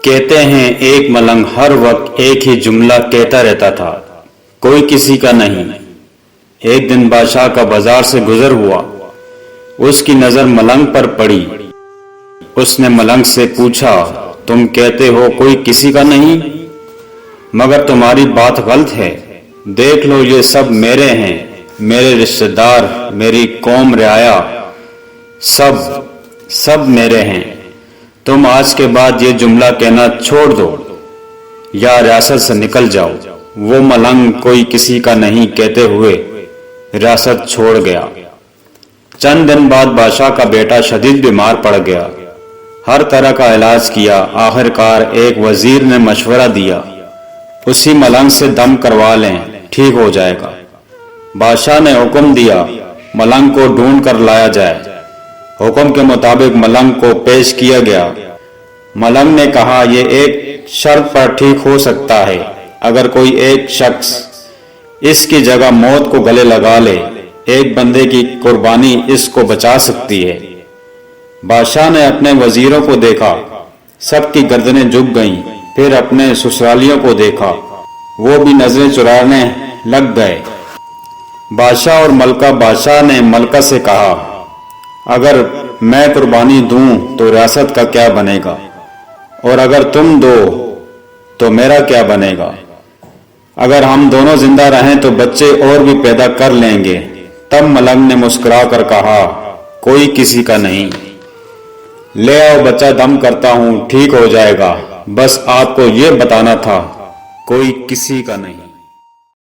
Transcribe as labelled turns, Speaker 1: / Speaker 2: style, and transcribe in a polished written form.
Speaker 1: کہتے ہیں ایک ملنگ ہر وقت ایک ہی جملہ کہتا رہتا تھا، کوئی کسی کا نہیں۔ ایک دن بادشاہ کا بازار سے گزر ہوا، اس کی نظر ملنگ پر پڑی۔ اس نے ملنگ سے پوچھا، تم کہتے ہو کوئی کسی کا نہیں، مگر تمہاری بات غلط ہے۔ دیکھ لو یہ سب میرے ہیں، میرے رشتہ دار، میری قوم، رعایا، سب میرے ہیں۔ تم آج کے بعد یہ جملہ کہنا چھوڑ دو یا ریاست سے نکل جاؤ۔ وہ ملنگ کوئی کسی کا نہیں کہتے ہوئے ریاست چھوڑ گیا۔ چند دن بعد بادشاہ کا بیٹا شدید بیمار پڑ گیا۔ ہر طرح کا علاج کیا، آخر کار ایک وزیر نے مشورہ دیا، اسی ملنگ سے دم کروا لیں، ٹھیک ہو جائے گا۔ بادشاہ نے حکم دیا ملنگ کو ڈھونڈ کر لایا جائے۔ حکم کے مطابق ملنگ کو پیش کیا گیا۔ ملنگ نے کہا، یہ ایک شرط پر ٹھیک ہو سکتا ہے، اگر کوئی ایک شخص اس کی جگہ موت کو گلے لگا لے، ایک بندے کی قربانی اس کو بچا سکتی ہے۔ بادشاہ نے اپنے وزیروں کو دیکھا، سب کی گردنیں جھک گئیں۔ پھر اپنے سسرالیوں کو دیکھا، وہ بھی نظریں چرانے لگ گئے۔ بادشاہ اور ملکہ بادشاہ نے ملکہ سے کہا، اگر میں قربانی دوں تو ریاست کا کیا بنے گا، اور اگر تم دو تو میرا کیا بنے گا؟ اگر ہم دونوں زندہ رہیں تو بچے اور بھی پیدا کر لیں گے۔ تب ملنگ نے مسکرا کر کہا، کوئی کسی کا نہیں۔ لے آؤ بچہ دم کرتا ہوں، ٹھیک ہو جائے گا۔ بس آپ کو یہ بتانا تھا، کوئی کسی کا نہیں۔